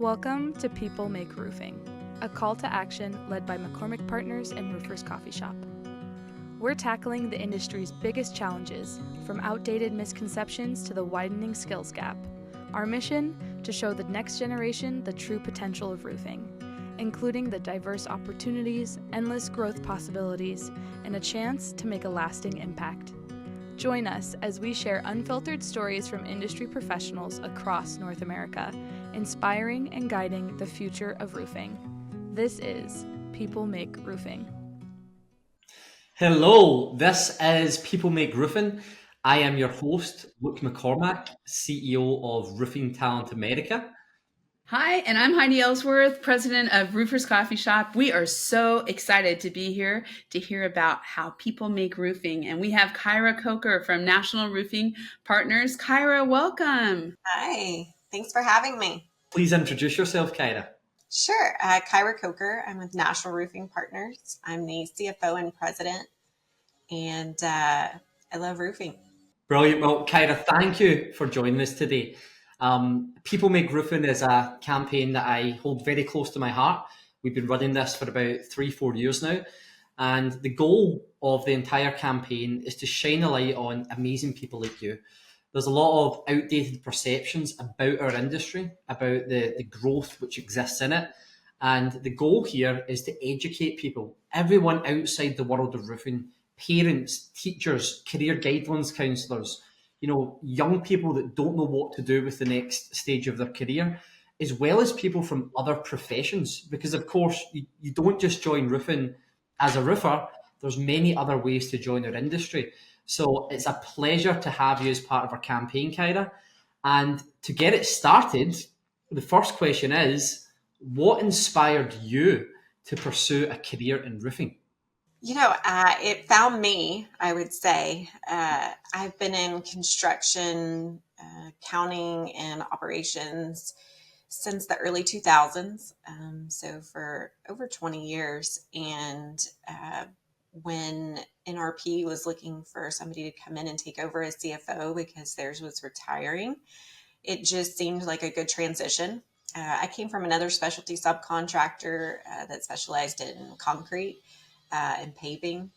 Welcome to People Make Roofing, a call to action led by McCormack Partners and RoofersCoffeeShop. We're tackling the industry's biggest challenges, from outdated misconceptions to the widening skills gap. Our mission, to show the next generation the true potential of roofing, including the diverse opportunities, endless growth possibilities, and a chance to make a lasting impact. Join us as we share unfiltered stories from industry professionals across North America, inspiring and guiding the future of roofing. This is People Make Roofing. Hello, this is People Make Roofing. I am your host, Luke McCormack, CEO of Roofing Talent America. Hi, and I'm Heidi Ellsworth, president of RoofersCoffeeShop. We are so excited to be here to hear about how people make roofing. And we have Kyrah Coker from National Roofing Partners. Kyrah, welcome. Hi, thanks for having me. Please introduce yourself, Kyrah. Sure. Kyrah Coker. I'm with National Roofing Partners. I'm the CFO and president, and I love roofing. Brilliant. Well, Kyrah, thank you for joining us today. People Make Roofing is a campaign that I hold very close to my heart. We've been running this for about 3-4 years now. And the goal of the entire campaign is to shine a light on amazing people like you. There's a lot of outdated perceptions about our industry, about the growth which exists in it. And the goal here is to educate people, everyone outside the world of roofing, parents, teachers, career guidelines counsellors, young people that don't know what to do with the next stage of their career, as well as people from other professions. Because of course, you don't just join roofing as a roofer. There's many other ways to join our industry. So it's a pleasure to have you as part of our campaign, Kyrah. And to get it started, the first question is, what inspired you to pursue a career in roofing? It found me, I would say. I've been in construction, accounting, and operations since the early 2000s, so for over 20 years. And when NRP was looking for somebody to come in and take over as CFO because theirs was retiring, it just seemed like a good transition. I came from another specialty subcontractor that specialized in concrete and paving.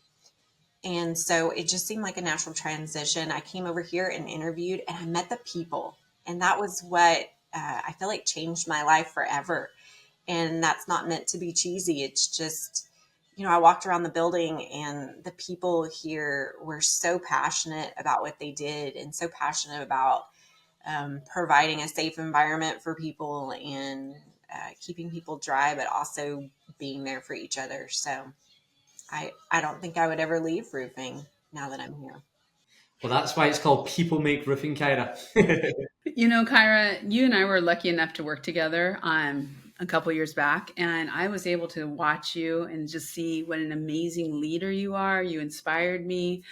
And so it just seemed like a natural transition. I came over here and interviewed, and I met the people. And that was what I feel like changed my life forever. And that's not meant to be cheesy. It's just, I walked around the building, and the people here were so passionate about what they did and so passionate about providing a safe environment for people and keeping people dry, but also being there for each other. So I don't think I would ever leave roofing now that I'm here. Well, that's why it's called People Make Roofing, Kyrah. Kyrah, you and I were lucky enough to work together a couple years back, and I was able to watch you and just see what an amazing leader you are. You inspired me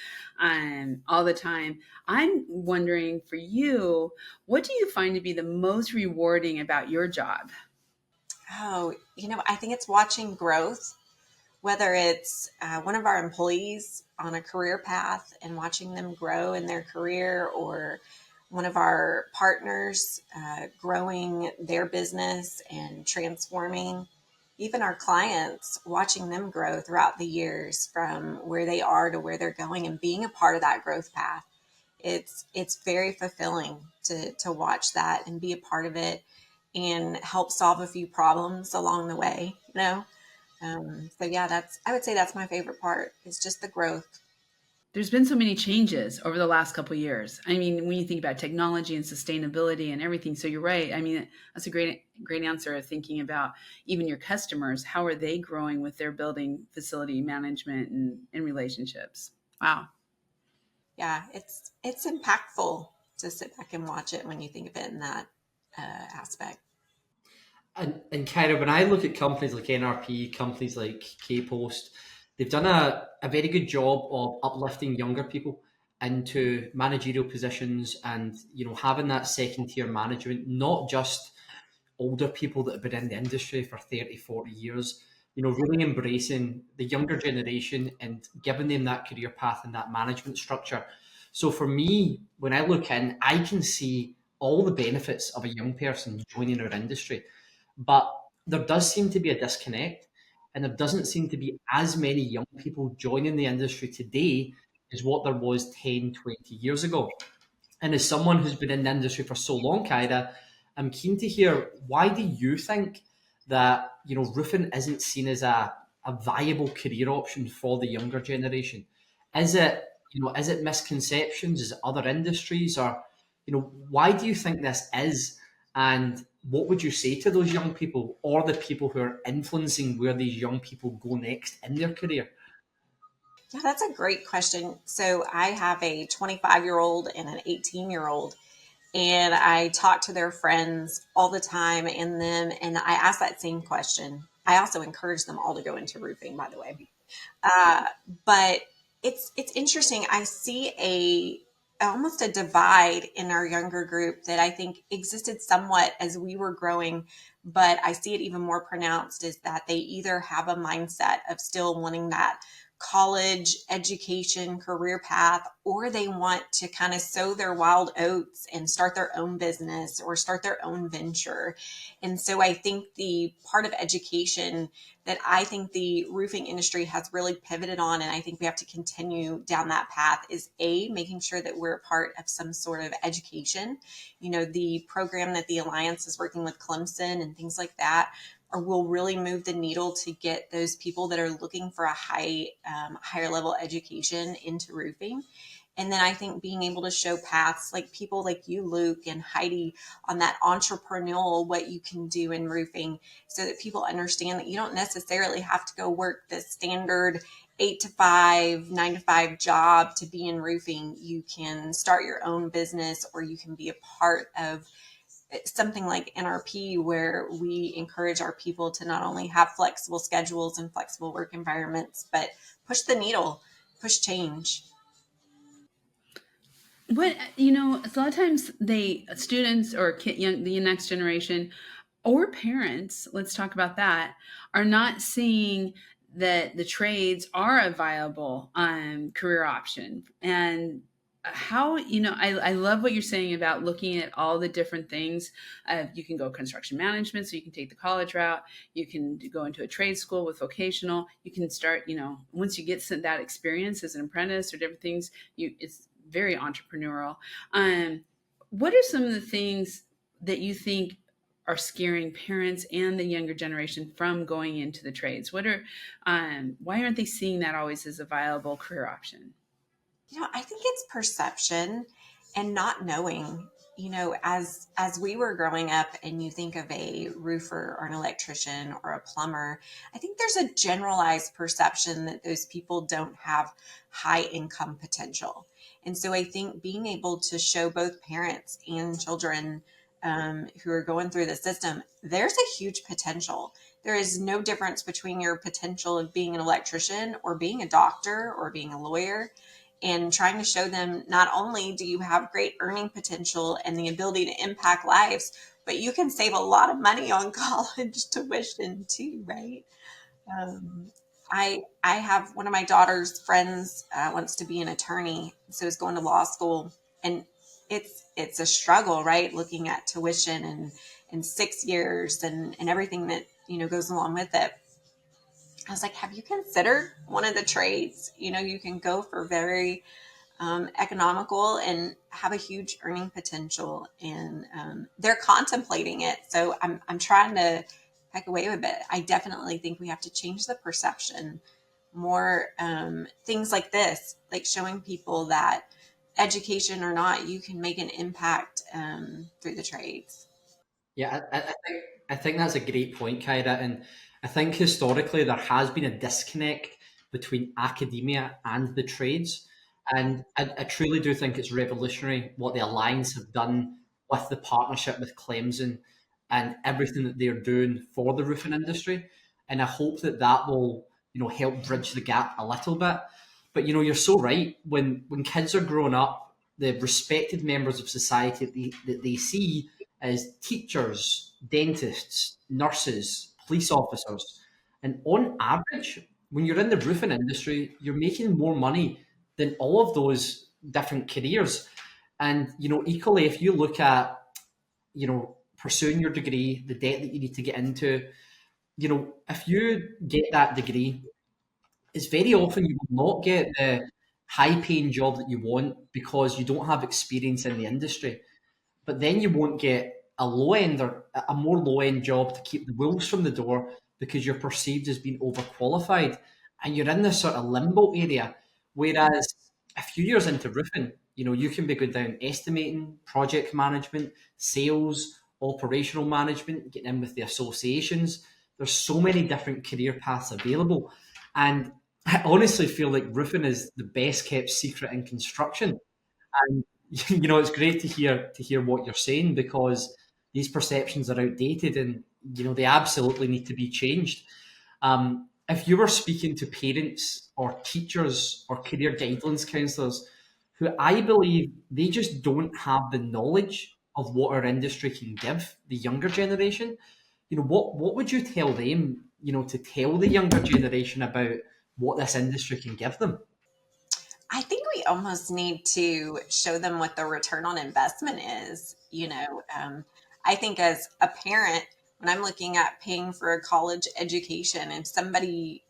all the time. I'm wondering, for you, what do you find to be the most rewarding about your job? Oh, I think it's watching growth. Whether it's one of our employees on a career path and watching them grow in their career, or one of our partners growing their business and transforming, even our clients, watching them grow throughout the years from where they are to where they're going and being a part of that growth path. It's very fulfilling to watch that and be a part of it and help solve a few problems along the way, So yeah, I would say that's my favorite part, is just the growth. There's been so many changes over the last couple of years. I mean, when you think about technology and sustainability and everything, so you're right. I mean, that's a great answer of thinking about even your customers. How are they growing with their building facility management and relationships? Wow. Yeah, it's impactful to sit back and watch it when you think of it in that aspect. And Kyrah, when I look at companies like NRP, companies like K-Post, they've done a very good job of uplifting younger people into managerial positions and, having that second tier management, not just older people that have been in the industry for 30, 40 years, really embracing the younger generation and giving them that career path and that management structure. So for me, when I look in, I can see all the benefits of a young person joining our industry. But there does seem to be a disconnect, and there doesn't seem to be as many young people joining the industry today as what there was 10, 20 years ago. And as someone who's been in the industry for so long, Kyrah, I'm keen to hear, why do you think that roofing isn't seen as a viable career option for the younger generation? Is it is it misconceptions? Is it other industries? Or why do you think this is? And what would you say to those young people, or the people who are influencing where these young people go next in their career? Yeah, that's a great question. So I have a 25-year-old and an 18-year-old, and I talk to their friends all the time and I ask that same question. I also encourage them all to go into roofing, by the way. Uh, but it's interesting. I see almost a divide in our younger group that I think existed somewhat as we were growing, but I see it even more pronounced is that they either have a mindset of still wanting that college education career path, or they want to kind of sow their wild oats and start their own business or start their own venture. And so I think the part of education that I think the roofing industry has really pivoted on, and I think we have to continue down that path, is making sure that we're a part of some sort of education. The program that the Alliance is working with Clemson and things like that, or will really move the needle to get those people that are looking for a higher level education into roofing. And then I think being able to show paths like people like you, Luke, and Heidi on that entrepreneurial, what you can do in roofing, so that people understand that you don't necessarily have to go work the standard 8 to 5, 9 to 5 job to be in roofing. You can start your own business, or you can be a part of something like NRP, where we encourage our people to not only have flexible schedules and flexible work environments, but push the needle, push change. What a lot of times students or the next generation or parents, let's talk about that, are not seeing that the trades are a viable career option. And how I love what you're saying about looking at all the different things. You can go construction management, so you can take the college route. You can go into a trade school with vocational. You can start, once you get that experience as an apprentice or different things, it's very entrepreneurial. What are some of the things that you think are scaring parents and the younger generation from going into the trades? Why aren't they seeing that always as a viable career option? I think it's perception and not knowing. As we were growing up and you think of a roofer or an electrician or a plumber, I think there's a generalized perception that those people don't have high income potential. And so I think being able to show both parents and children who are going through the system, there's a huge potential. There is no difference between your potential of being an electrician or being a doctor or being a lawyer, and trying to show them not only do you have great earning potential and the ability to impact lives, but you can save a lot of money on college tuition too, right? Um, I have one of my daughter's friends wants to be an attorney, so is going to law school, and it's a struggle, right? Looking at tuition and 6 years and everything that goes along with it. I was like, have you considered one of the trades? You can go for very economical and have a huge earning potential, and they're contemplating it. So I'm trying to back away a bit. I definitely think we have to change the perception more. Things like this, like showing people that education or not, you can make an impact through the trades. Yeah, I think that's a great point, Kyrah. And I think historically there has been a disconnect between academia and the trades. And I truly do think it's revolutionary what the Alliance have done with the partnership with Clemson and everything that they're doing for the roofing industry. And I hope that that will, help bridge the gap a little bit. But you're so right. When kids are growing up, the respected members of society that they see as teachers, dentists, nurses, police officers. And on average, when you're in the roofing industry, you're making more money than all of those different careers. And, equally, if you look at, pursuing your degree, the debt that you need to get into. You know, if you get that degree, it's very often you will not get the high paying job that you want because you don't have experience in the industry. But then you won't get a low end or a more low end job to keep the wolves from the door because you're perceived as being overqualified. And you're in this sort of limbo area. Whereas a few years into roofing, you know, you can be going down estimating, project management, sales, operational management, getting in with the associations. There's so many different career paths available. And I honestly feel like roofing is the best kept secret in construction. And you know, it's great to hear what you're saying, because these perceptions are outdated, and you know they absolutely need to be changed. If you were speaking to parents or teachers or career guidelines counsellors, who I believe they just don't have the knowledge of what our industry can give the younger generation, you know, what would you tell them, you know, to tell the younger generation about what this industry can give them? I think we almost need to show them what the return on investment is. I think as a parent, when I'm looking at paying for a college education, and somebody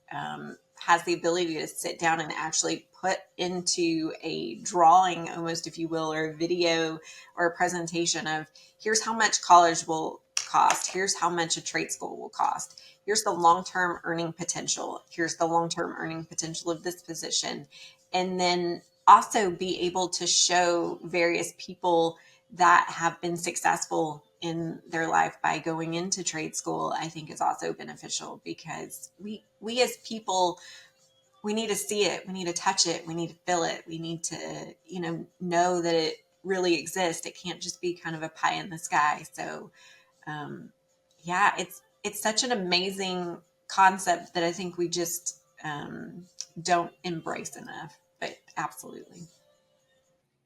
has the ability to sit down and actually put into a drawing, almost, if you will, or a video or a presentation of here's how much college will cost, here's how much a trade school will cost, here's the long-term earning potential, here's the long-term earning potential of this position. And then also be able to show various people that have been successful in their life by going into trade school, I think is also beneficial, because we as people, we need to see it, we need to touch it, we need to feel it, we need to, know that it really exists. It can't just be kind of a pie in the sky. So yeah, it's such an amazing concept that I think we just don't embrace enough. But absolutely.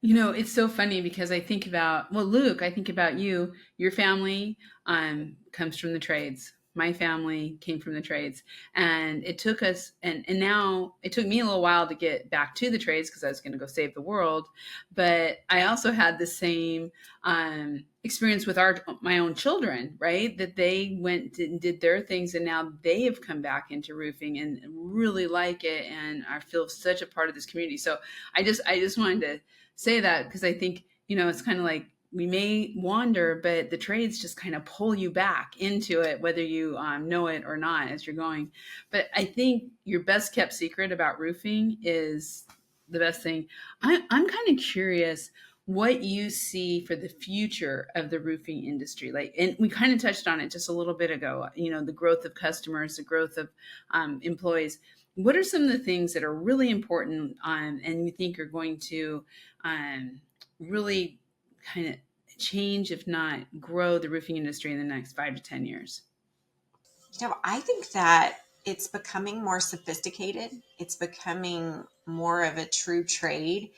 You know, it's so funny because I think about, well, Luke, I think about you. Your family comes from the trades. My family came from the trades. And it took us, and now it took me a little while to get back to the trades because I was going to go save the world. But I also had the same experience with my own children, right? That they went and did their things, and now they have come back into roofing and really like it, and I feel such a part of this community. So I just wanted to say that, because I think, it's kind of like we may wander, but the trades just kind of pull you back into it, whether you know it or not as you're going. But I think your best kept secret about roofing is the best thing. I'm kind of curious what you see for the future of the roofing industry. And we kind of touched on it just a little bit ago, the growth of customers, the growth of employees. What are some of the things that are really important and you think are going to really kind of change, if not grow, the roofing industry in the next 5 to 10 years? I think that it's becoming more sophisticated. It's becoming more of a true trade.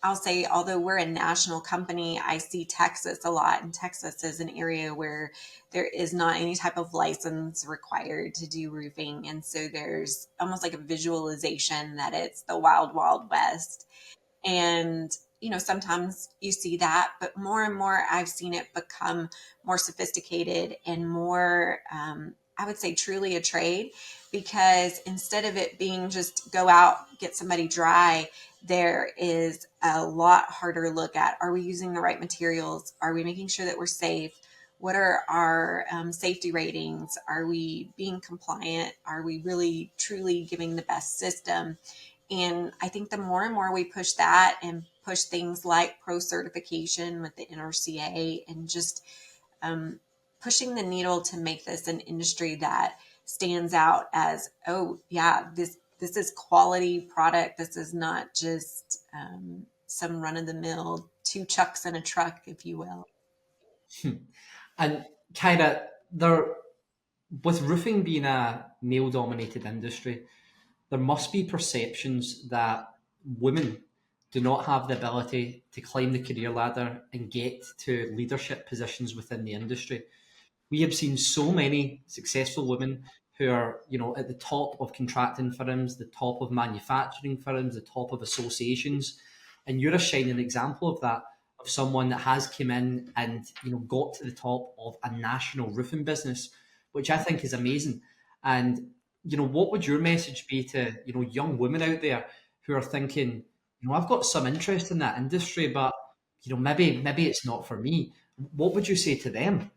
I'll say, although we're a national company, I see Texas a lot, and Texas is an area where there is not any type of license required to do roofing. And so there's almost like a visualization that it's the wild, wild west. And, sometimes you see that, but more and more I've seen it become more sophisticated and more, I would say, truly a trade, because instead of it being just go out, get somebody dry, there is a lot harder look at, are we using the right materials? Are we making sure that we're safe? What are our safety ratings? Are we being compliant? Are we really, truly giving the best system? And I think the more and more we push that and push things like pro certification with the NRCA, and just pushing the needle to make this an industry that stands out as, oh yeah, this is quality product. This is not just some run of the mill 2 chucks in a truck, if you will. And Kyrah, with roofing being a male dominated industry, there must be perceptions that women do not have the ability to climb the career ladder and get to leadership positions within the industry. We have seen so many successful women who are, at the top of contracting firms, the top of manufacturing firms, the top of associations, and you're a shining example of that. of someone that has come in and, got to the top of a national roofing business, which I think is amazing. And, what would your message be to, young women out there who are thinking, I've got some interest in that industry, but, maybe it's not for me. What would you say to them?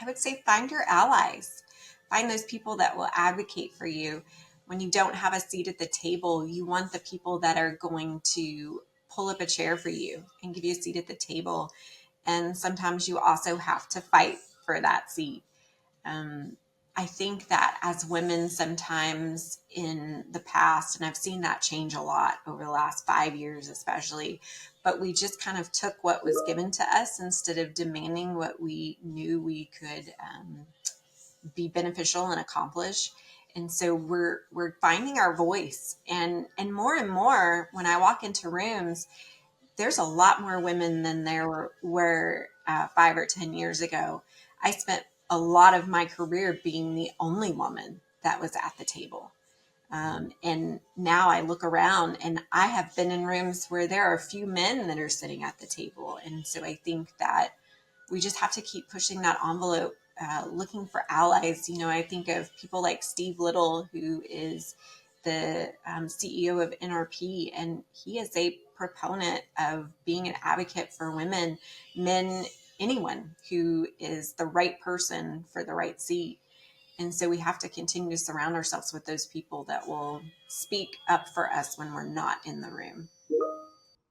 I would say find your allies. Find those people that will advocate for you. When you don't have a seat at the table, you want the people that are going to pull up a chair for you and give you a seat at the table. And sometimes you also have to fight for that seat. I think that as women, sometimes in the past, and I've seen that change a lot over the last 5 years, especially, but we just kind of took what was given to us instead of demanding what we knew we could be beneficial and accomplish. And so we're finding our voice, and more when I walk into rooms, there's a lot more women than there were 5 or 10 years ago. I spent a lot of my career being the only woman that was at the table. And now I look around and I have been in rooms where there are a few men that are sitting at the table. And so I think that we just have to keep pushing that envelope, looking for allies. I think of people like Steve Little, who is the CEO of NRP, and he is a proponent of being an advocate for women, men, anyone who is the right person for the right seat. And so we have to continue to surround ourselves with those people that will speak up for us when we're not in the room.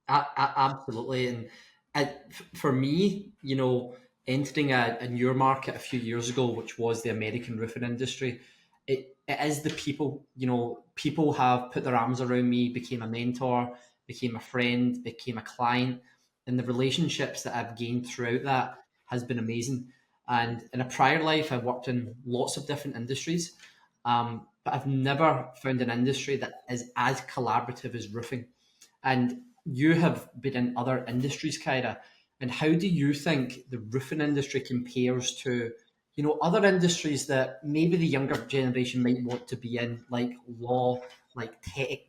Absolutely. And for me, entering a newer market a few years ago, which was the American roofing industry, it is the people. People have put their arms around me, became a mentor, became a friend, became a client, and the relationships that I've gained throughout that has been amazing. And in a prior life, I worked in lots of different industries, but I've never found an industry that is as collaborative as roofing. And you have been in other industries, Kyrah, and how do you think the roofing industry compares to, other industries that maybe the younger generation might want to be in, like law, like tech,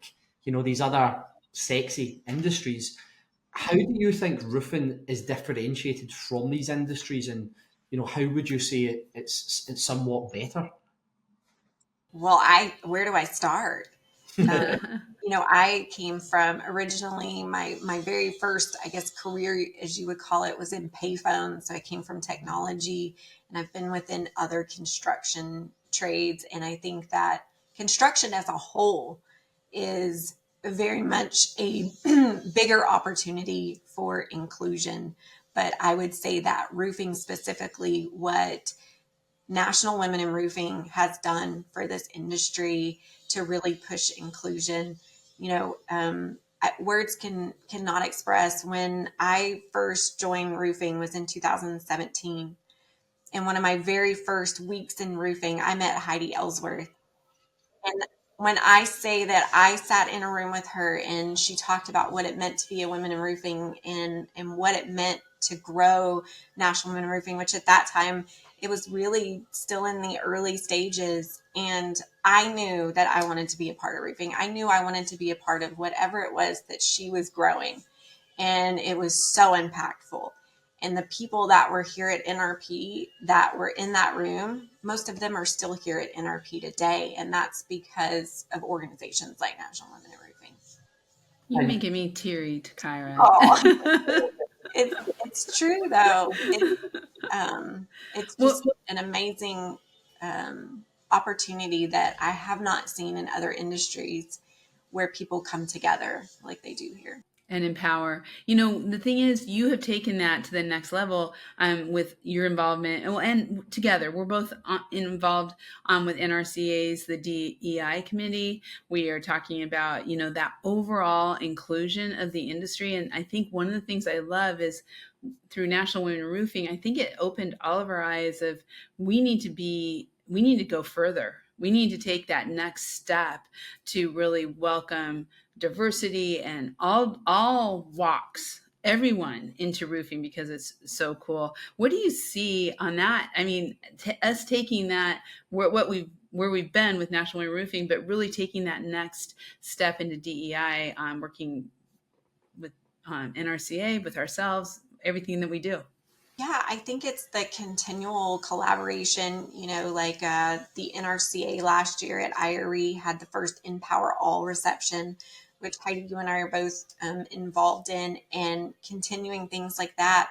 these other sexy industries? How do you think roofing is differentiated from these industries, and how would you say it's somewhat better? Well, where do I start? I came from originally my very first, I guess, career, as you would call it, was in payphones. So I came from technology, and I've been within other construction trades. And I think that construction as a whole is very much a bigger opportunity for inclusion. But I would say that roofing specifically, what National Women in Roofing has done for this industry to really push inclusion. Words cannot express. When I first joined roofing was in 2017. And one of my very first weeks in roofing, I met Heidi Ellsworth. And when I say that I sat in a room with her and she talked about what it meant to be a woman in roofing and what it meant to grow National Women in Roofing, which at that time, it was really still in the early stages. And I knew that I wanted to be a part of roofing. I knew I wanted to be a part of whatever it was that she was growing. And it was so impactful. And the people that were here at NRP that were in that room, most of them are still here at NRP today. And that's because of organizations like National Women in Roofing. You're making me teary, Kyrah. Oh, it's true, though. It's just an amazing opportunity that I have not seen in other industries where people come together like they do here. And empower. The thing is, you have taken that to the next level with your involvement, and together we're both involved with NRCA's, the DEI committee. We are talking about, that overall inclusion of the industry. And I think one of the things I love is through National Women in Roofing, I think it opened all of our eyes of we need to go further. We need to take that next step to really welcome diversity and all walks, everyone into roofing, because it's so cool. What do you see on that? I mean, us taking that where we've been with National Women in Roofing, but really taking that next step into DEI, working with NRCA, with ourselves, everything that we do? Yeah, I think it's the continual collaboration, like the NRCA last year at IRE had the first Empower All reception, which Heidi, you and I are both involved in, and continuing things like that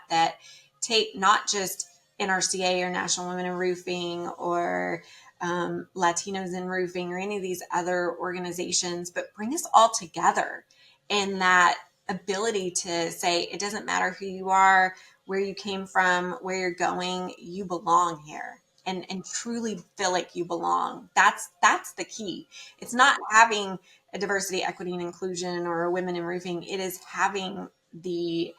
take not just NRCA or National Women in Roofing or Latinos in Roofing or any of these other organizations, but bring us all together. And that ability to say, it doesn't matter who you are, where you came from, where you're going, you belong here, and truly feel like you belong. That's the key. It's not having a diversity, equity, and inclusion or a women in roofing. It is having the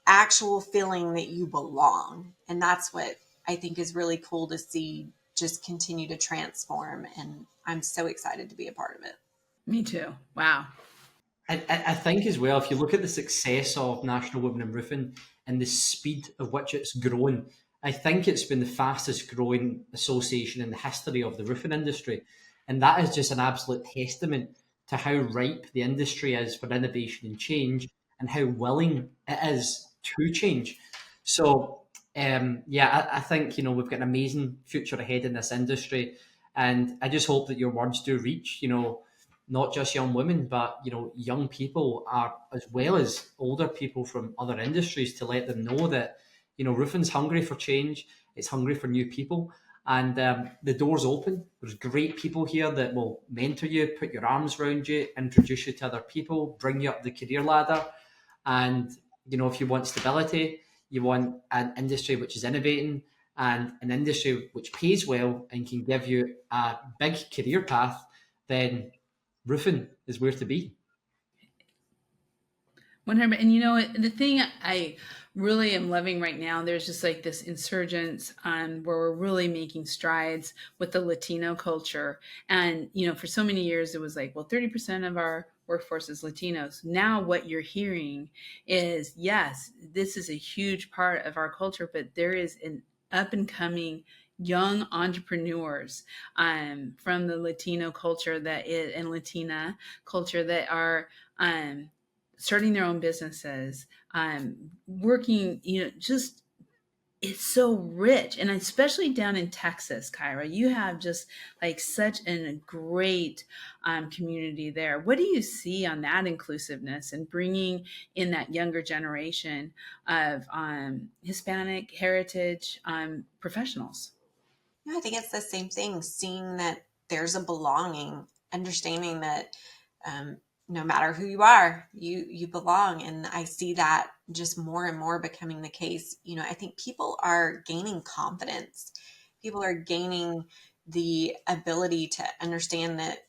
actual feeling that you belong. And that's what I think is really cool to see just continue to transform. And I'm so excited to be a part of it. Me too. Wow. I think as well, if you look at the success of National Women in Roofing and the speed of which it's grown, I think it's been the fastest growing association in the history of the roofing industry. And that is just an absolute testament to how ripe the industry is for innovation and change and how willing it is to change. So, I think, we've got an amazing future ahead in this industry. And I just hope that your words do reach, not just young women, but young people are, as well as older people from other industries, to let them know that roofing's hungry for change. It's hungry for new people, and the door's open. There's great people here that will mentor you, put your arms around you, introduce you to other people, bring you up the career ladder. And if you want stability, you want an industry which is innovating, and an industry which pays well and can give you a big career path, then roofing is where to be. 100. And the thing I really am loving right now, there's just like this insurgence on where we're really making strides with the Latino culture. And, for so many years, it was like, well, 30% of our workforce is Latinos. Now what you're hearing is, yes, this is a huge part of our culture, but there is an up and coming young entrepreneurs from the Latino culture and Latina culture that are starting their own businesses, working, just it's so rich. And especially down in Texas, Kyrah, you have just like such a great community there. What do you see on that inclusiveness and bringing in that younger generation of Hispanic heritage professionals? I think it's the same thing, seeing that there's a belonging, understanding that no matter who you are, you belong. And I see that just more and more becoming the case. I think people are gaining confidence. People are gaining the ability to understand that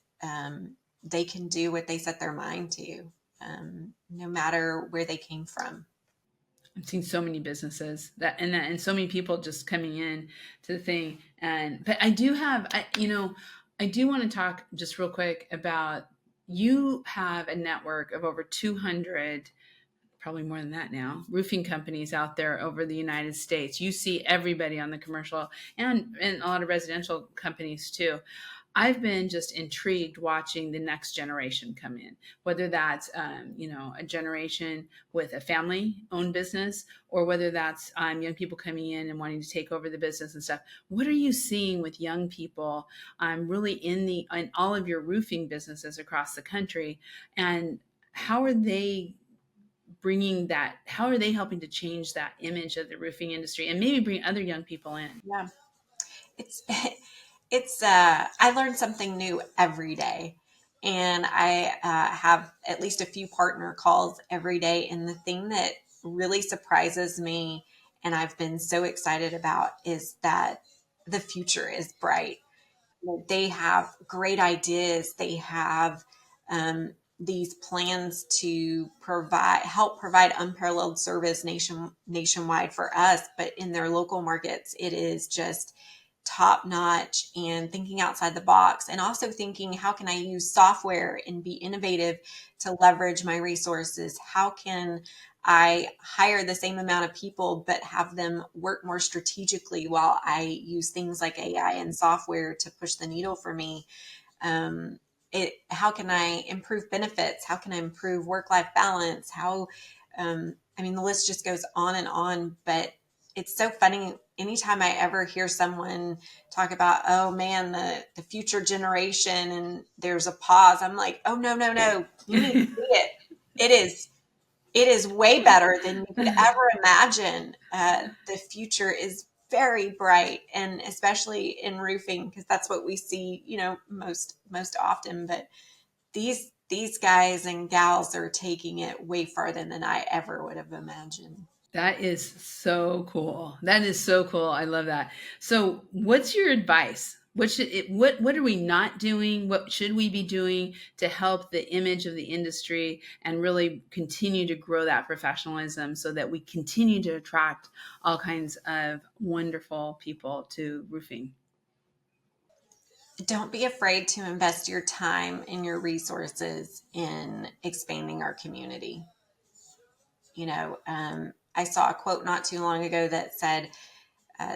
they can do what they set their mind to, no matter where they came from. I've seen so many businesses and so many people just coming in to the thing. But I do want to talk just real quick about, you have a network of over 200, probably more than that now, roofing companies out there over the United States. You see everybody on the commercial and a lot of residential companies too. I've been just intrigued watching the next generation come in, whether that's, a generation with a family-owned business, or whether that's young people coming in and wanting to take over the business and stuff. What are you seeing with young people really in all of your roofing businesses across the country? And how are they how are they helping to change that image of the roofing industry and maybe bring other young people in? Yeah. It's I learn something new every day, and I have at least a few partner calls every day. And the thing that really surprises me, and I've been so excited about, is that the future is bright. They have great ideas. They have these plans to help provide unparalleled service nationwide for us, but in their local markets, it is just top notch, and thinking outside the box, and also thinking, how can I use software and be innovative to leverage my resources? How can I hire the same amount of people, but have them work more strategically while I use things like AI and software to push the needle for me? How can I improve benefits? How can I improve work-life balance? How I mean, the list just goes on and on, but it's so funny. Anytime I ever hear someone talk about, oh man, the future generation, and there's a pause, I'm like, oh, no. You need to see it. It is way better than you could ever imagine. The future is very bright, and especially in roofing, because that's what we see, most often. But these guys and gals are taking it way farther than I ever would have imagined. That is so cool. That is so cool. I love that. So what's your advice? What are we not doing? What should we be doing to help the image of the industry and really continue to grow that professionalism so that we continue to attract all kinds of wonderful people to roofing? Don't be afraid to invest your time and your resources in expanding our community. I saw a quote not too long ago that said,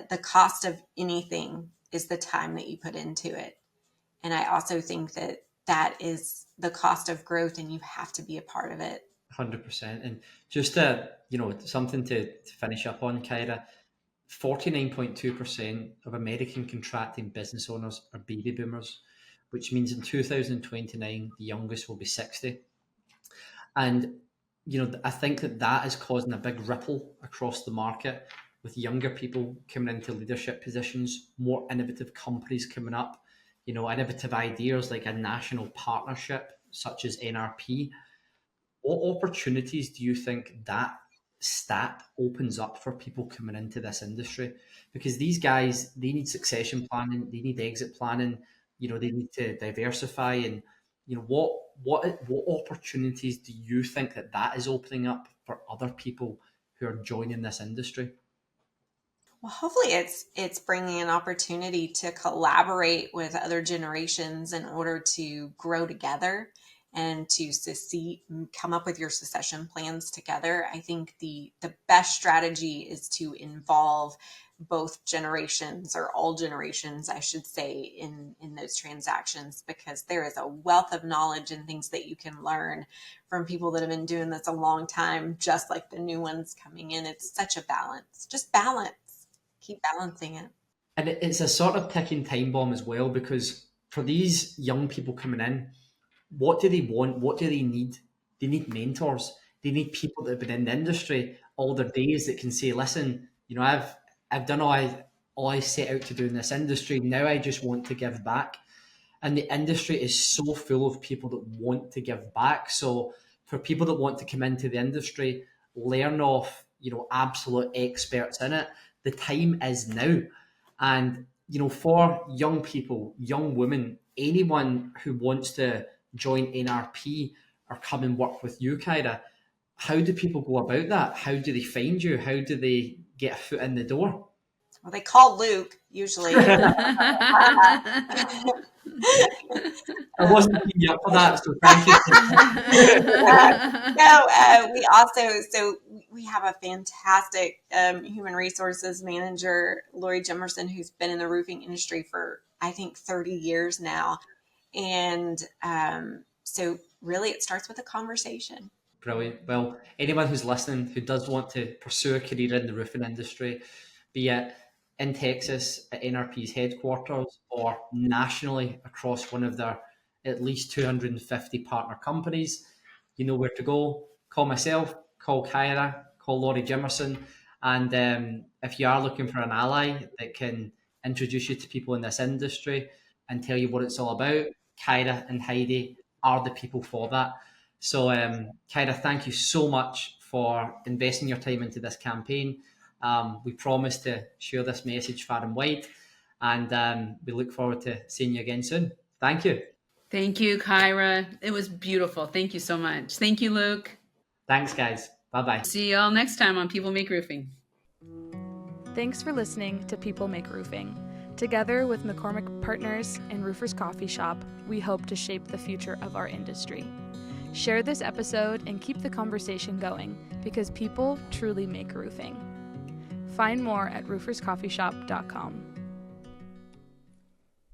the cost of anything is the time that you put into it. And I also think that is the cost of growth, and you have to be a part of it. 100%. And just something to finish up on, Kyrah, 49.2% of American contracting business owners are baby boomers, which means in 2029, the youngest will be 60. And, I think that is causing a big ripple across the market, with younger people coming into leadership positions, more innovative companies coming up, innovative ideas like a national partnership such as NRP. What opportunities do you think that stat opens up for people coming into this industry? Because these guys, they need succession planning, they need exit planning, they need to diversify. And what opportunities do you think that is opening up for other people who are joining this industry? Well, hopefully it's bringing an opportunity to collaborate with other generations in order to grow together and to come up with your succession plans together. I think the best strategy is to involve both generations, or all generations, I should say, in those transactions, because there is a wealth of knowledge and things that you can learn from people that have been doing this a long time, just like the new ones coming in. It's such a balance. Just balance. Keep balancing it. And it's a sort of ticking time bomb as well, because for these young people coming in, what do they want? What do they need? They need mentors. They need people that have been in the industry all their days that can say, listen, I've done all I set out to do in this industry. Now I just want to give back. And the industry is so full of people that want to give back. So for people that want to come into the industry, learn off, absolute experts in it, the time is now. And, for young people, young women, anyone who wants to join NRP or come and work with you, Kyrah, how do people go about that? How do they find you? How do they get a foot in the door? Well, they call Luke usually. I wasn't keeping up for that, so thank you. We have a fantastic human resources manager, Lori Jimerson, who's been in the roofing industry for, I think, 30 years now. And so really it starts with a conversation. Brilliant. Well, anyone who's listening who does want to pursue a career in the roofing industry, be it in Texas at NRP's headquarters or nationally across one of their at least 250 partner companies, you know where to go. Call myself, call Kyrah, call Lori Jimerson. And if you are looking for an ally that can introduce you to people in this industry and tell you what it's all about, Kyrah and Heidi are the people for that. So Kyrah, thank you so much for investing your time into this campaign. We promise to share this message far and wide, and we look forward to seeing you again soon. Thank you. Thank you, Kyrah. It was beautiful. Thank you so much. Thank you, Luke. Thanks, guys. Bye-bye. See y'all next time on People Make Roofing. Thanks for listening to People Make Roofing. Together with McCormack Partners and RoofersCoffeeShop, we hope to shape the future of our industry. Share this episode and keep the conversation going, because people truly make roofing. Find more at RoofersCoffeeShop.com.